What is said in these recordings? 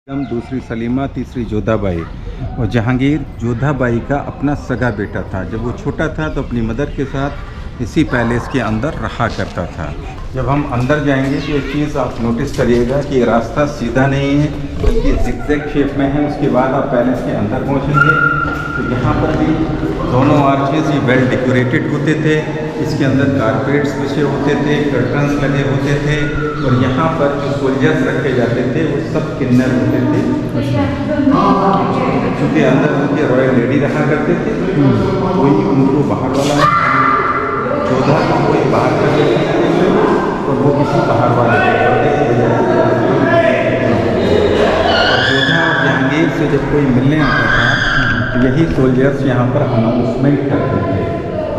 दूसरी सलीमा, तीसरी जोधाबाई। और जहांगीर जोधाबाई का अपना सगा बेटा था। जब वो छोटा था तो अपनी मदर के साथ इसी पैलेस के अंदर रहा करता था। जब हम अंदर जाएंगे तो एक चीज़ आप नोटिस करिएगा कि रास्ता सीधा नहीं है बल्कि जिगजैग शेप में है। उसके बाद आप पैलेस के अंदर पहुंचेंगे तो यहाँ पर भी दोनों आर्चेस ही वेल डेकोरेटेड होते थे। इसके अंदर कारपेट्स बिछे होते थे, कर्टन्स लगे होते थे और यहाँ पर जो सोल्जर्स रखे जाते थे वो सब किन्नर होते थे, क्योंकि अंदर उनके रॉयल लेडी रहा करते थे। कोई उनको बाहर वाला जोधा को कोई बाहर कर देते थे और वो किसी बाहर वाले और जोधा और जहांगीर से जब कोई मिलने आता था तो यही सोल्जर्स यहाँ पर अनाउंसमेंट करते थे।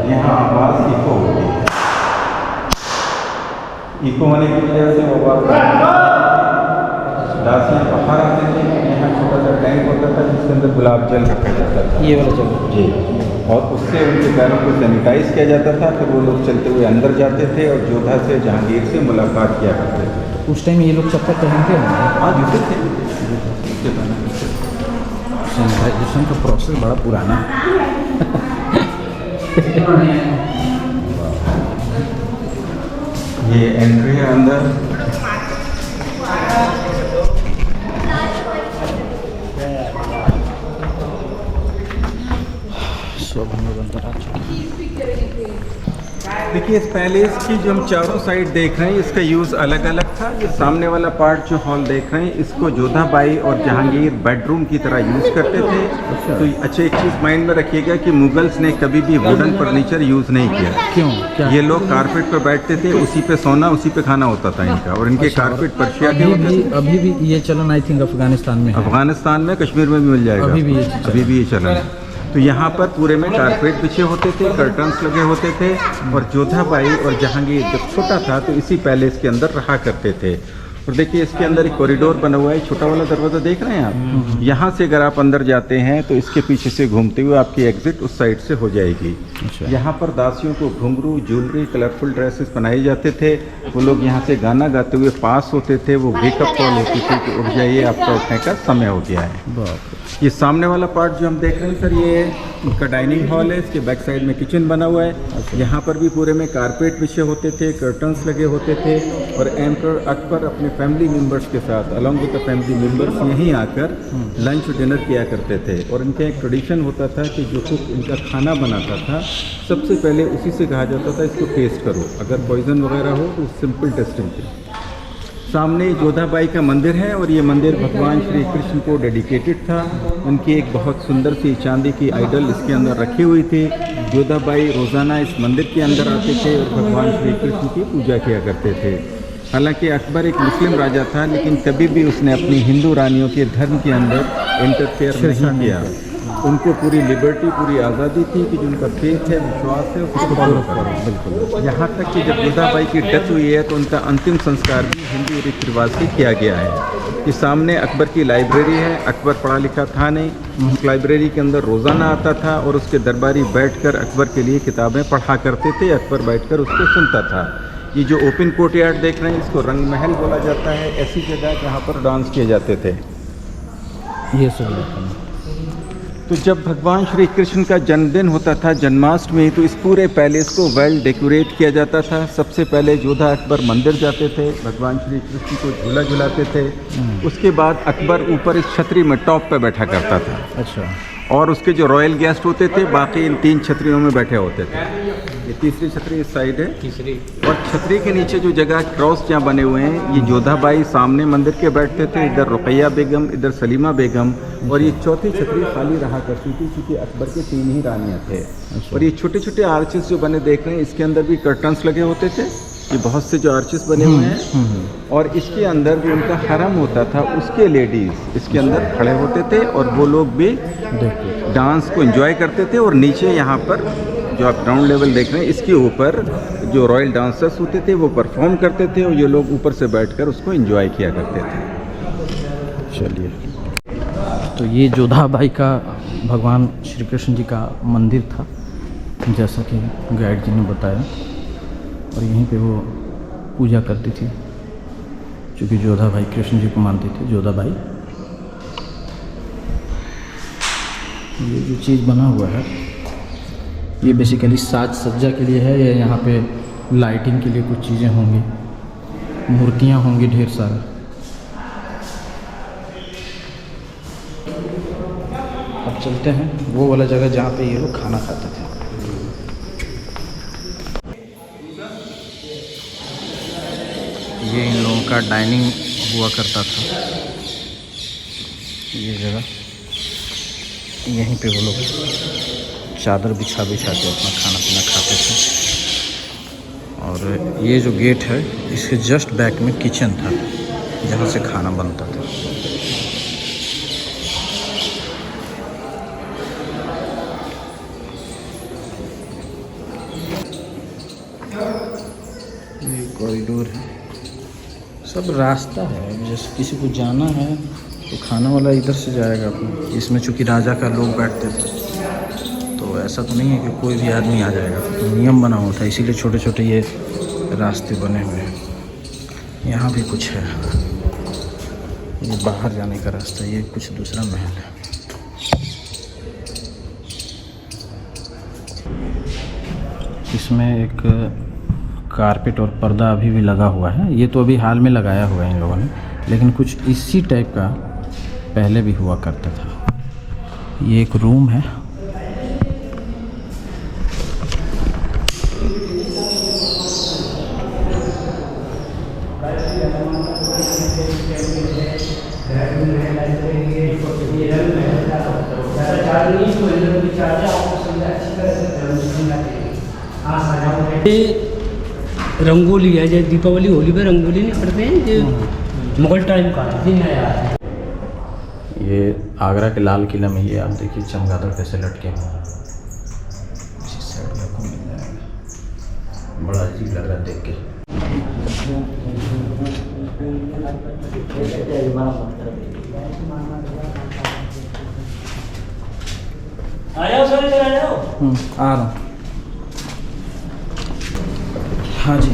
यहाँ आवाज़ इको होती है। इको होने की वजह से वो दासियाँ बाहर आते थे। यहाँ छोटा सा टैंक होता था जिसके अंदर गुलाब जल रखा जाता था, ये वाला जल जी, और उससे उनके पैरों को सैनिटाइज किया जाता था। फिर वो लोग चलते हुए अंदर जाते थे और जोधा से जहांगीर से मुलाकात किया करते थे। उस टाइम ये लोग चप्पल पहनते हैं? हाँ, जूते थे। सैनिटाइजेशन का प्रोसेस बड़ा पुराना ये एंट्री है अंदर। सब हम लोग अंदर आ चुके। देखिए, इस पैलेस की जो हम चारों साइड देख रहे हैं इसका यूज़ अलग अलग था। ये सामने वाला पार्ट जो हॉल देख रहे हैं इसको जोधाबाई और जहांगीर बेडरूम की तरह यूज़ करते थे। तो अच्छा, एक चीज़ माइंड में रखिएगा कि मुगल्स ने कभी भी वुडन फर्नीचर यूज़ नहीं किया। क्यों? क्या? ये लोग कारपेट पर बैठते थे, उसी पे सोना, उसी पे खाना होता था इनका। और इनके कारपेट पर्शिया के होते थे। अभी भी ये चलन आई थिंक अफगानिस्तान में, अफगानिस्तान में, कश्मीर में भी मिल जाएगा। अभी भी ये चलन है। तो यहाँ पर पूरे में कारपेट बिछे होते थे, कर्टन्स लगे होते थे। और जोधाबाई और जहांगीर जब छोटा था तो इसी पैलेस के अंदर रहा करते थे। और देखिए, इसके अंदर एक कॉरिडोर बना हुआ है। छोटा वाला दरवाज़ा देख रहे हैं आप? यहाँ से अगर आप अंदर जाते हैं तो इसके पीछे से घूमते हुए आपकी एग्जिट उस साइड से हो जाएगी। अच्छा। यहाँ पर दासियों को घुंघरू, ज्वेलरी, कलरफुल ड्रेसेस बनाए जाते थे। वो लोग यहाँ से गाना गाते हुए पास होते थे। वो वेकअप कॉल होती थी कि उठ जाइए, आपका उठने का समय हो गया है। ये सामने वाला पार्ट जो हम देख रहे हैं सर, ये उनका डाइनिंग हॉल है। इसके बैक साइड में किचन बना हुआ है। यहाँ पर भी पूरे में कारपेट बिछे होते थे, कर्टन्स लगे होते थे। और एम्पर अकबर अपने फैमिली मेंबर्स के साथ along with the family members यहीं आकर लंच डिनर किया करते थे। और इनका एक ट्रेडिशन होता था कि जो कुक इनका खाना बनाता था सबसे पहले उसी से कहा जाता था इसको टेस्ट करो, अगर पॉइजन वगैरह हो तो सिंपल टेस्टिंग थी। सामने जोधाबाई का मंदिर है और ये मंदिर भगवान श्री कृष्ण को डेडिकेटेड था। उनकी एक बहुत सुंदर सी चांदी की आइडल इसके अंदर रखी हुई थी। जोधाबाई रोज़ाना इस मंदिर के अंदर आते थे और भगवान श्री कृष्ण की पूजा किया करते थे। हालांकि अकबर एक मुस्लिम राजा था, लेकिन कभी भी उसने अपनी हिंदू रानियों के धर्म के अंदर इंटरफेयर नहीं किया। उनको पूरी लिबर्टी, पूरी आज़ादी थी कि जो उनका फेथ है, विश्वास है, उसको फॉलो करो। बिल्कुल। यहाँ तक कि जब जोधाबाई की डेथ हुई है तो उनका अंतिम संस्कार भी हिंदू रीति रिवाज से किया गया है। कि सामने अकबर की लाइब्रेरी है। अकबर पढ़ा लिखा था नहीं, उस लाइब्रेरी के अंदर रोज़ाना आता था और उसके दरबारी बैठकर अकबर के लिए किताबें पढ़ा करते थे। अकबर बैठकर उसको सुनता था। ये जो ओपन कोर्टयार्ड देख रहे हैं इसको रंग महल बोला जाता है। ऐसी जगह जहाँ पर डांस किए जाते थे। ये सब तो जब भगवान श्री कृष्ण का जन्मदिन होता था, जन्माष्टमी, तो इस पूरे पैलेस को वेल डेकोरेट किया जाता था। सबसे पहले जोधा अकबर मंदिर जाते थे, भगवान श्री कृष्ण को झूला झुलाते थे। उसके बाद अकबर ऊपर इस छतरी में टॉप पे बैठा करता था। अच्छा। और उसके जो रॉयल गेस्ट होते थे बाकी इन 3 छतरियों में बैठे होते थे। ये तीसरी छतरी इस साइड है। तीसरी। और छतरी के नीचे जो जगह क्रॉस जहाँ बने हुए हैं, ये जोधाबाई सामने मंदिर के बैठते थे, इधर रुकैया बेगम, इधर सलीमा बेगम। और ये चौथी छतरी खाली रहा करती थी क्योंकि अकबर के 3 ही रानियाँ थे। और ये छोटे छोटे आर्चेस जो बने देख रहे हैं इसके अंदर भी कर्टन्स लगे होते थे। ये बहुत से जो आर्चेस बने हुए हैं। और इसके अंदर जो उनका हरम होता था उसके लेडीज़ इसके अंदर खड़े होते थे और वो लोग भी डांस को एंजॉय करते थे। और नीचे यहाँ पर जो आप ग्राउंड लेवल देख रहे हैं इसके ऊपर जो रॉयल डांसर्स होते थे वो परफॉर्म करते थे और ये लोग ऊपर से बैठकर उसको एंजॉय किया करते थे। चलिए, तो ये जोधाबाई का भगवान श्री कृष्ण जी का मंदिर था जैसा कि गाइड जी ने बताया। और यहीं पे वो पूजा करती थी, क्योंकि जोधाबाई कृष्ण जी को मानती थी, जोधाबाई। ये जो चीज़ बना हुआ है ये बेसिकली साज सज्जा के लिए है। या यहाँ पे लाइटिंग के लिए कुछ चीज़ें होंगी, मूर्तियाँ होंगी ढेर सारी। अब चलते हैं वो वाला जगह जहाँ पे ये लोग खाना खाते थे। ये इन लोगों का डाइनिंग हुआ करता था, ये जगह। यहीं पे वो लोग चादर बिछा बिछा के अपना खाना पीना खाते थे। और ये जो गेट है इसके जस्ट बैक में किचन था जहाँ से खाना बनता था। ये कॉरिडोर है, सब रास्ता है। जैसे किसी को जाना है तो खाना वाला इधर से जाएगा अपना। इसमें चूँकि राजा का लोग बैठते थे तो ऐसा तो नहीं है कि कोई भी आदमी आ जाएगा, नियम बना हुआ था, इसीलिए छोटे छोटे ये रास्ते बने हुए हैं। यहाँ भी कुछ है, ये बाहर जाने का रास्ता, ये कुछ दूसरा महल है। इसमें एक कारपेट और पर्दा अभी भी लगा हुआ है। ये तो अभी हाल में लगाया हुआ है इन लोगों ने, लेकिन कुछ इसी टाइप का पहले भी हुआ करता था। ये एक रूम है, रंगोली है, जैसे दीपावली होली पे रंगोली नहीं करते हैं, जो मुगल टाइम का है। ये आगरा के लाल किला में ये आप देखिए चमगादड़ कैसे लटके हैं। इसी साइड में आपको मिल जाएगा, बड़ा अजीब लग रहा है देख के। आ रहा हूँ। हाँ जी,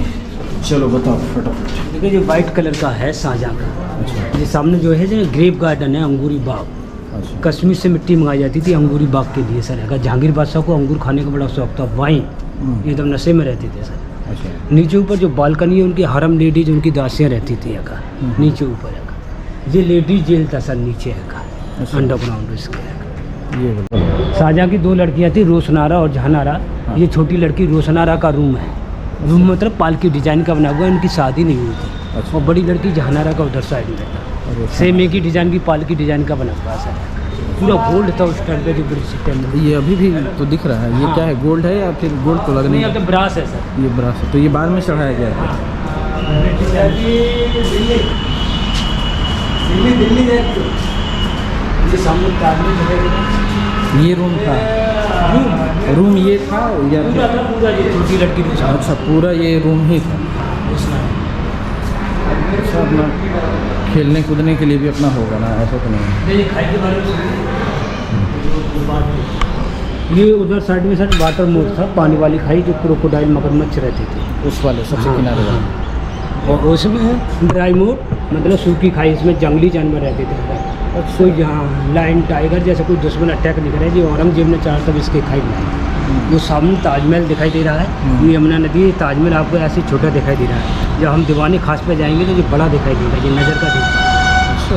चलो बताओ फटाफट। देखिए जो वाइट कलर का है शाहजहाँ का। अच्छा। ये सामने जो है जो ग्रेप गार्डन है, अंगूरी बाग। अच्छा। कश्मीर से मिट्टी मंगाई जाती थी अंगूरी बाग के लिए सर। अगर जहांगीर बादशाह को अंगूर खाने का बड़ा शौक था, वाइन एकदम नशे में रहते थे सर। अच्छा। नीचे ऊपर जो बालकनी है उनकी हरम लेडीज, उनकी दासियाँ रहती थी अगर नीचे ऊपर अगर। ये लेडीज जेल था सर नीचे अगर। अच्छा। अंडरग्राउंड इसके। ये शाहजहाँ की 2 लड़कियाँ थी, रोशनारा और जहानारा। हाँ। ये छोटी लड़की रोशनारा का रूम है। रूम मतलब पालकी डिजाइन का बना हुआ है, उनकी शादी नहीं हुई थी। अच्छा। और बड़ी लड़की जहानारा का उधर साइड में था, सेम एक ही डिजाइन की पालकी डिजाइन का बना हुआ सर। पूरा गोल्ड था उस टाइम पे जो ब्रिटिश टाइम में। ये अभी भी तो दिख रहा है। ये हाँ। क्या है, गोल्ड है या फिर गोल्ड तो लग नहीं, नहीं? अब तो ब्रास है सर। ये ब्रास है, तो ये बाद में चढ़ाया गया है। ये सामने ताजमहल जगह ये रूम था, रूम ये था या पूरा था, पूरा ये छोटी लड़की के साथ। अच्छा, पूरा ये रूम ही था। अच्छा, अपना खेलने कूदने के लिए भी अपना होगा ना, ऐसा तो नहीं है। ये खाई के बारे में ये उधर साइड में सर वाटर मोर था, पानी वाली खाई जो क्रोकोडाइल मगरमच्छ रहते थे उस वाले सबसे हाँ, किनारे वाले। हाँ। और उसमें है ड्राई मोर, मतलब सूखी खाई, इसमें जंगली जानवर रहते थे। कोई जहाँ लाइन टाइगर जैसे कोई दुश्मन अटैक नहीं करे, जो औरंगजेब ने चार तब इसके खाई बनाई। वो सामने ताजमहल दिखाई दे रहा है, यमुना नदी, ताजमहल आपको ऐसे छोटा दिखाई दे रहा है। जब हम दीवानी खास पे जाएंगे तो जो बड़ा दिखाई देगा, ये नज़र का अच्छा,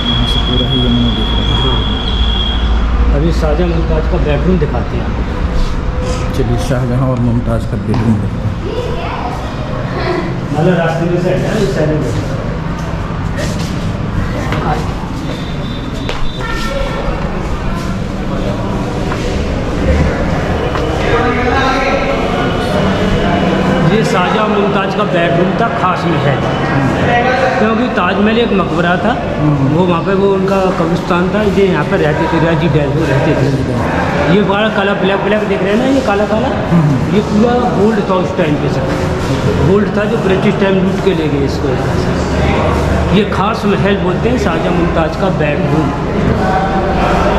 यहाँ से पूरा ही यमुना दिख रहा है। हाँ। अभी शाहजहाँ मुमताज़ का बेडरूम दिखाते हैं आपको। चलिए, शाहजहाँ और मुमताज़ का बेडरूम देखते हैं। मतलब रास्ते में से है, इस साइड में। ये शाहजहाँ मुमताज़ का बेडरूम था, खास महल। क्योंकि ताजमहल एक मकबरा था, वो वहाँ पे वो उनका कब्रिस्तान था। ये यहाँ पर रहते थे, रेजिडेंट रहते थे। ये बड़ा काला ब्लैक ब्लैक देख रहे हैं ना, ये काला काला, ये पूरा गोल्ड था उस टाइम पे सर। गोल्ड था जो ब्रिटिश टाइम लूट के ले गए इसको यहाँ से। ये खास महल बोलते हैं शाहजहाँ मुमताज़ का बेडरूम।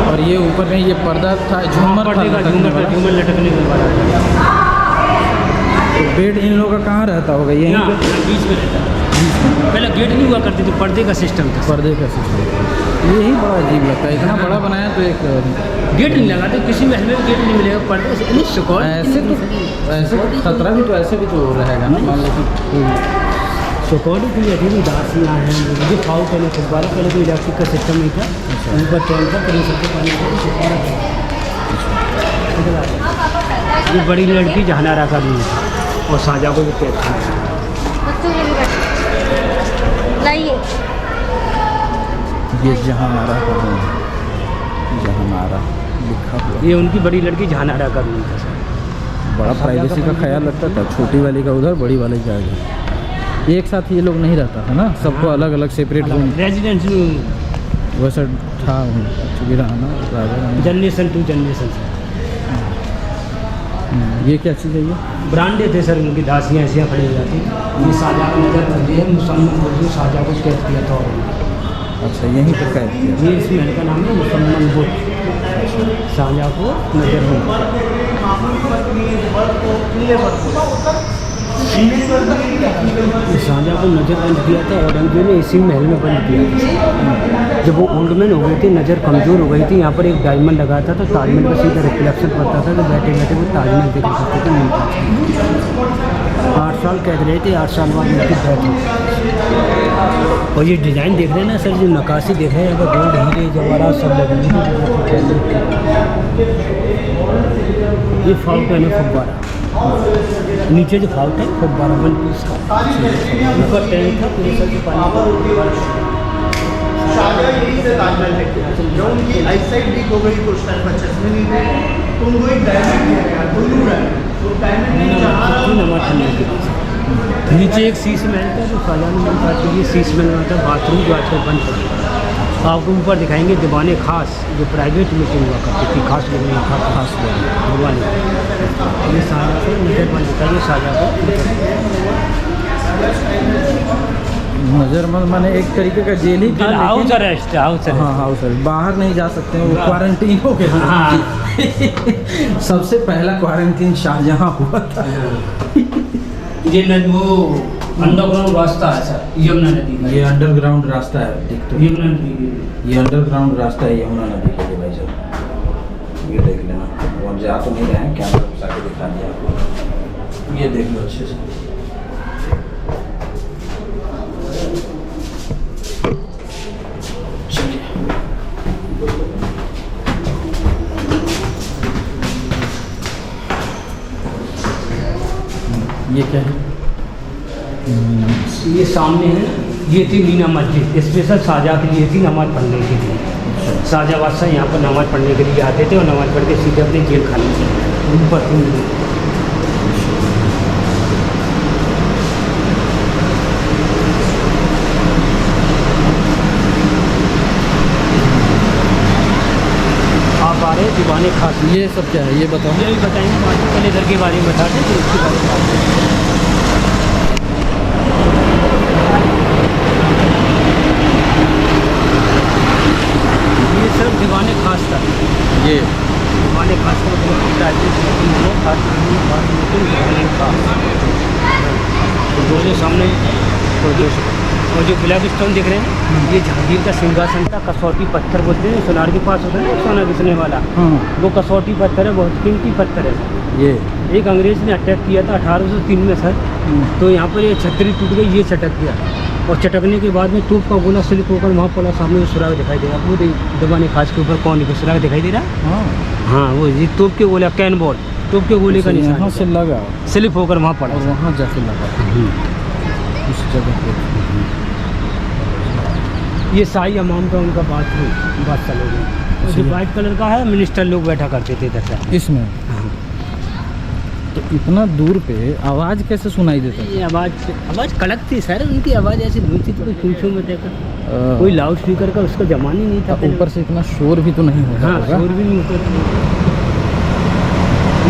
और ये ऊपर में ये पर्दा था, झूमर था, झूमर लटकने वाला। तो बेड इन लोगों का कहाँ रहता होगा? यहीं यहाँ पे बीच में रहता है। पहले गेट नहीं हुआ करते थे, पर्दे का सिस्टम था। पर्दे का सिस्टम, यही बड़ा अजीब लगता है। इतना बड़ा बनाया तो एक गेट नहीं लगाते, किसी महल में गेट नहीं मिलेगा, पर्दे से नहीं सिक्योर। ऐसे खतरा भी तो ऐसे भी तो रहेगा ना, मान लो कि सिक्योरिटी के लिए अभी दासियाँ हैं, मुझे फाउ पहले फुटबॉल पहले तो इलेक्ट्रिक का सिस्टम नहीं था, ऊपर ट्रेन था, प्रेशर के पानी ये बड़ी लड़की जहानारा का भी है और शाहजहाँ को भी कहते हैं। ये जहानारा का रूम, जहानारा लिखा हुआ। ये उनकी बड़ी लड़की जहानारा का रूम था सर। बड़ा प्राइवेसी का ख्याल रखता था, छोटी वाली का उधर, बड़ी वाली का इधर। एक साथ ये लोग नहीं रहता था ना, सबको अलग अलग सेपरेट रूम रेजिडेंस वैसा था चूँकि रहना राजा। Generation to generation. ये क्या चीज़ है? ये ब्रांडे थे सर, उनकी दासियाँ ऐसी खड़ी हो जाती। ये शाहजहाँ को नजर बंदी है, मुसलमान बुद्ध शाहजहाँ को कैद किया था। अच्छा, यहीं पर कैद किया। ये इस महल का नाम है मुसलमान बुद्ध, शाहजहाँ को नजर बंदी। शाहजहाँ को नजर बंद किया था औरंगजेब ने इसी महल में बंद किया था। जब वो ओल्ड मैन हो गए थे, नज़र कमज़ोर हो गई थी, यहाँ पर एक डायमंड लगा था तो ताजमहल का सीधा रिफ्लेक्शन पड़ता था, तो बैठे बैठे वो ताजमहल देखा करते थे। मुमताज़ 8 साल कैद रहे थे, 8 साल बाद उनकी डेथ हुई। और ये डिज़ाइन देख रहे हैं ना सर, जो नक्काशी देख रहे हैं, यहाँ पर गोल्ड हीरे जवाहरात सब लगे हैं। ये फाउंटेन है फव्वारा, नीचे जो फाउंटेन है फव्वारा 1 पीस का, ऊपर टैंक था पूरे सर के पानी। शाहजहाँ यही से ताजमहल लेके जब उनकी आईसाइट वीक हो गई तो उस टाइम पर चश्मे नहीं थे, तो उनको एक डायमंड दिया गया, ब्लू डायमंड। तो डायमंड में नीचे एक शीश महल था जो शाहजहाँ ने बनवा के लिए, शीश महल में था बाथरूम जो आजकल बंद पड़ा। आपको ऊपर दिखाएंगे दीवाने खास, जो प्राइवेट मीटिंग हुआ करती थी, खास लोगों में खास दीवाने। ये शाहजहाँ को नजर बंद था, ये शाहजहाँ को नजरबंद माने एक तरीके का जेल ही था, हाउस अरेस्ट, हाउस अरेस्ट। हाँ हाउस अरेस्ट, बाहर नहीं जा सकते हैं, वो क्वारंटीन हो गया। हाँ। सबसे पहला क्वारंटीन शाहजहाँ हुआ था। ये वो अंडरग्राउंड रास्ता है सर, यमुना नदी का। ये अंडरग्राउंड रास्ता है, देख तो यमुना नदी, ये अंडरग्राउंड रास्ता है यमुना नदी के लिए भाई साहब। ये देख लेना, वो हम जा तो नहीं रहे हैं, कैमरा घुसा के दिखा दिया आपको। ये देख लो अच्छे से। ये क्या है? ये सामने है, ये थी मीना मस्जिद, स्पेशल शाहजहाँ के लिए थी, नमाज़ पढ़ने के लिए। शाहजहाँ बादशाह यहाँ पर नमाज़ पढ़ने के लिए आते थे और नमाज़ पढ़ के सीधे अपने जेल खाने से ऊपर थी। आप आ रहे हैं दीवाने खास। ये सब क्या है ये बताओ? ये भी बताएंगे, बाद में पहले घर के बारे में बताते हैं, उसके बारे में बताते हैं। ये सब दीवाने खास था, ये दीवाने खास का मतलब तो जो सामने और जो ब्लैक स्टोन देख रहे हैं, ये जहांगीर का सिंहासन था, कसौटी पत्थर बोलते हैं, सोनार के पास होता है ना सोना घिसने वाला, वो कसौटी पत्थर है, बहुत कीमती पत्थर है। ये एक अंग्रेज़ ने अटैक किया था 1803 में सर, तो यहाँ पर ये छतरी टूट गई, ये चटक गया और चटकने के बाद में तोप का गोला स्लिप होकर वहाँ पड़ा, सामने सुराग दिखाई दे रहा, पूरे दीवाने खास के ऊपर कौन है सुराग दिखाई दे रहा। हाँ वो ये तोप के गोला, कैन बॉल तोप के गोले का निशान यहाँ से लगा स्लिप होकर वहाँ पड़ा और वहाँ जाके लगा उस जगह पे। ये शाही अमाम का उनका बाथरूम, बादशाह लोग जो वाइट कलर का है, मिनिस्टर लोग बैठा करते थे इधर इसमें। तो इतना दूर पे आवाज़ कैसे सुनाई देता ये आवाज़ कड़क थी सर, उनकी आवाज़ ऐसी धुई थी तो कोई पूछो मत देखा, कोई लाउड स्पीकर का उसका जमाना ही नहीं था। ऊपर से इतना शोर भी तो नहीं होता हाँ होगा। शोर भी नहीं होता।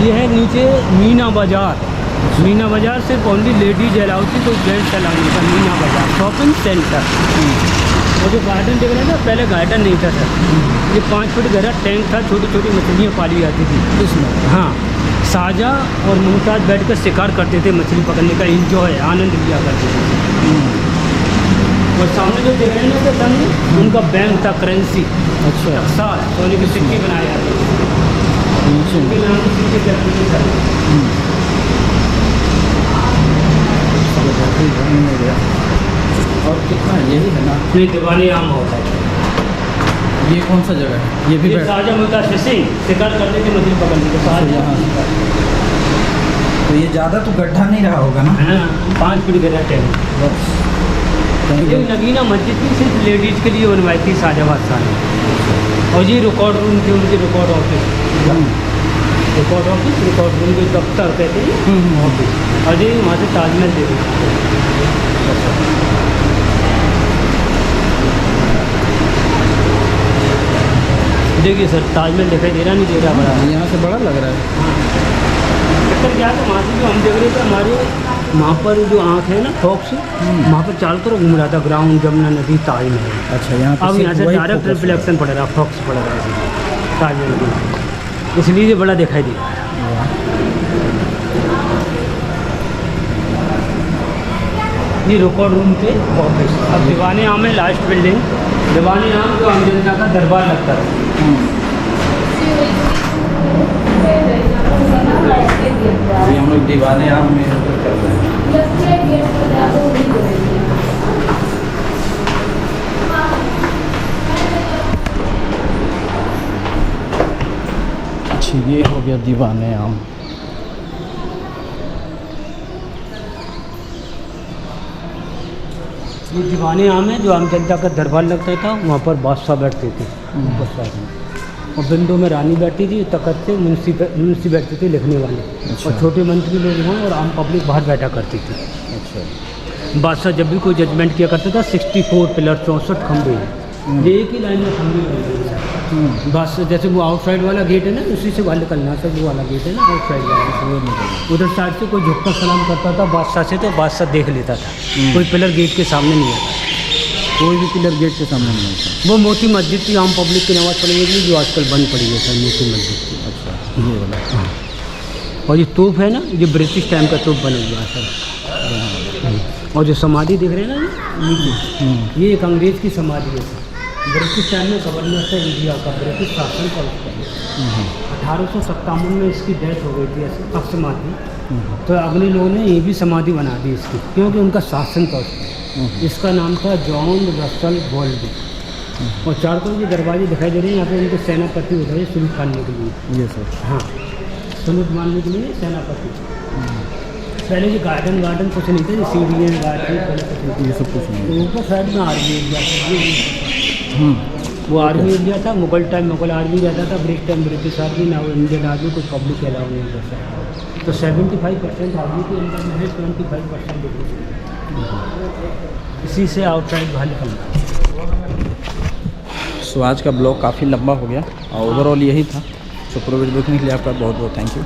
ये है नीचे मीना बाज़ार, मीना बाज़ार सिर्फ ओनली लेडीज अलाउड थी, तो जेंट्स अलाउड नहीं था। मीना बाज़ार शॉपिंग सेंटर, और जो गार्डन देख रहे हैं ना, पहले गार्डन नहीं था सर, ये 5 फुट गहरा टैंक था, छोटी छोटी मछलियाँ पाली जाती थी इसमें। हाँ शाहजहाँ और मुमताज़ बैठ कर शिकार करते थे, मछली पकड़ने का इंजॉय आनंद लिया करते थे। और सामने जो देख रहे हैं ना सामने, उनका बैंक था, करेंसी, अच्छा, टकसाल, सोने के सिक्के बनाए जाते थे। नीचे उनके नाम के सिक्के चलते थे सारे। हो गया। और कितना है? यही है ना? ये दीवानी आम होता है। ये कौन सा जगह है? ये भी ये शाहजहाँ मुमताज़ फिशिंग शिकार करते थे, मछली पकड़ने के साथ। यहाँ तो ये ज़्यादा तो गड्ढा नहीं रहा होगा ना? है ना, 5 फीट गहरा टैंक। ये नगीना मस्जिद थी, सिर्फ लेडीज़ के लिए बनवाई थी शाहजहाँ बादशाह ने। और ये रिकॉर्ड रूम थे उनके, record office, record office, record room के दफ्तर कहते हैं ऑफिस। और ये वहाँ से ताजमहल देखो। देखिए सर, ताजमहल दिखाई दे रहा नहीं, दे रहा बड़ा। यहाँ से बड़ा लग रहा है। चक्कर क्या है, वहाँ से जो हम देख रहे थे, हमारे वहाँ पर जो आँख है ना फॉक्स, वहाँ पर चारों तरफ घूम रहा था, ग्राउंड, जमुना नदी, ताजमहल। अच्छा, यहाँ अब यहाँ से डायरेक्ट रिफ्लेक्शन पड़ रहा, फॉक्स पड़ रहा है ताजमहल की, इसलिए ये बड़ा दिखाई दे रहा है। ये रिकॉर्ड रूम थे, ऑफिस। अब दीवाने आम है लास्ट बिल्डिंग, दीवाने आम जो आम जनता का दरबार लगता है। अभी हम लोग दीवाने आम में कर रहे हैं। अच्छा, ये हो गया दीवाने आम। ये दीवाने आम है जो आम जनता का दरबार लगता था, वहाँ पर बादशाह बैठते थे बादशाह में। और विंडो में रानी बैठी थी, तख्त से मुंशी बैठते थे लिखने वाले। अच्छा। और छोटे मंत्री लोग वहाँ, और आम पब्लिक बाहर बैठा करती थी। अच्छा। बादशाह जब भी कोई जजमेंट किया करता था, 64 पिलर, 64 खंभे, ये एक ही लाइन में खंभे बने। बस जैसे वो आउटसाइड वाला गेट है ना, उसी से बाहर निकलना था, वो वाला गेट है ना आउटसाइड वाला, उधर साइड से कोई झुककर सलाम करता था बादशाह से, तो बादशाह देख लेता था। कोई पिलर गेट के सामने नहीं आता, कोई भी पिलर गेट के सामने नहीं आता। वो मोती मस्जिद थी, आम पब्लिक की नमाज़ पढ़ने के लिए, जो आजकल बंद पड़ी है सर, मोती मस्जिद थी। अच्छा, ये वाला। और ये तोप है ना, ये ब्रिटिश टाइम का तोप बना हुआ है सर। और जो समाधि दिख रहे हैं ना नीचे, ये एक अंग्रेज़ की समाधि है सर। ब्रिटिश टाइम में गवर्नर था इंडिया का, ब्रिटिश शासन का उसका। 1857 में इसकी डेथ हो गई थी अब समाधि, तो अगले लोगों ने ये भी समाधि बना दी इसकी, क्योंकि उनका शासन था उसका। इसका नाम था जॉन रसल बॉल्बी। और चारों तरफ ये दरवाजे दिखाई दे रहे हैं, यहाँ पे उनके सेनापति उठाए सुलूट करने के लिए। ये सर, हाँ, सुलूट मारने के लिए सेनापति। पहले ये गार्डन कुछ नहीं था, ये सीढ़ियाँ गार्डन पहले कुछ नहीं था, ये सब कुछ नहीं। ऊपर साइड में आर्मी एरिया था, वो आर्मी एरिया था। मुगल टाइम मुगल आर्मी रहता था, ब्रिटिश टाइम ब्रिटिश आर्मी, ना वो इंडियन आर्मी, कुछ पब्लिक अलाउ नहीं करता। तो 75% आर्मी के अंदर में है, 25% इसी से आउटसाइड बाहर निकलना। सो आज का ब्लॉग काफ़ी लंबा हो गया और ओवरऑल यही था। सो पूरा वीडियो देखने के लिए आपका बहुत बहुत थैंक यू।